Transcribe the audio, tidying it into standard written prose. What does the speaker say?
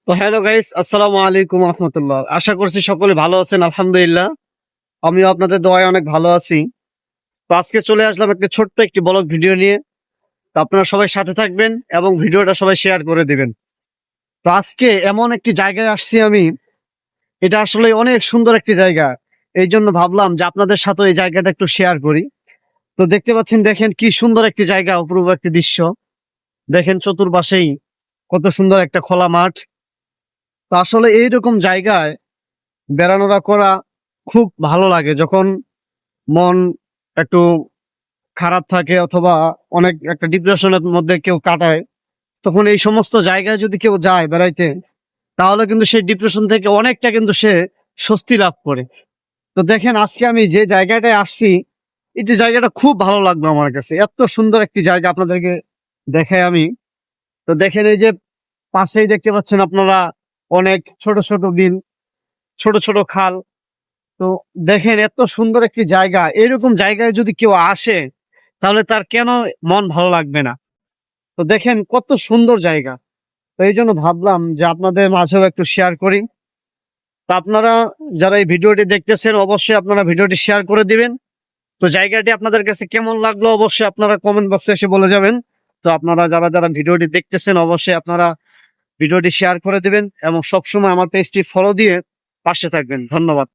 তো hello guys, আসসালামু আলাইকুম রহমতুল্লাহ। আশা করছি সকলে ভালো আছেন। আলহামদুলিল্লাহ, আমিও আপনাদের দোয়ায় অনেক ভালো আছি। তো আজকে চলে আসলাম একটা ছোট্ট একটি ব্লগ ভিডিও নিয়ে। তো আপনারা সবাই সাথে থাকবেন এবং ভিডিওটা সবাই শেয়ার করে দিবেন। তো আজকে এমন একটি জায়গায় আসছি আমি, এটা আসলে অনেক সুন্দর একটি জায়গা। এই জন্য ভাবলাম যে আপনাদের সাথে এই জায়গাটা একটু শেয়ার করি। তো দেখতে পাচ্ছেন, দেখেন কি সুন্দর একটি জায়গা, অপূর্ব একটি দৃশ্য। দেখেন চতুর্পাশেই কত সুন্দর একটা খোলা মাঠ। তো আসলে এইরকম জায়গায় বেড়ানোরা করা খুব ভালো লাগে, যখন মন একটু খারাপ থাকে অথবা অনেক একটা ডিপ্রেশনের মধ্যে কেউ কাটায়, তখন এই সমস্ত জায়গায় যদি কেউ যায় বেড়াইতে, তাহলে কিন্তু সেই ডিপ্রেশন থেকে অনেকটা কিন্তু সে স্বস্তি লাভ করে। তো দেখেন আজকে আমি যে জায়গাটায় আসছি, এই যে জায়গাটা খুব ভালো লাগলো আমার কাছে। এত সুন্দর একটি জায়গা আপনাদেরকে দেখাই আমি। তো দেখেন এই যে পাশেই দেখতে পাচ্ছেন আপনারা অনেক ছোট ছোট বিল, ছোট ছোট খাল। তো দেখেন এত সুন্দর একটি জায়গা, এরকম জায়গায় যদি কেউ আসে তাহলে তার কেন মন ভালো লাগবে না। তো দেখেন কত সুন্দর জায়গা। তো এই জন্য ভাবলাম যে আপনাদের মাঝেও একটু শেয়ার করি। তো আপনারা যারা এই ভিডিওটি দেখতেছেন, অবশ্যই আপনারা ভিডিওটি শেয়ার করে দিবেন। তো জায়গাটি আপনাদের কাছে কেমন লাগলো অবশ্যই আপনারা কমেন্ট বক্সে এসে বলে যাবেন। তো আপনারা যারা যারা ভিডিওটি দেখতেছেন, অবশ্যই আপনারা ভিডিওটি শেয়ার করে দিবেন এবং সবসময় আমার পেজটি ফলো দিয়ে পাশে থাকবেন। ধন্যবাদ।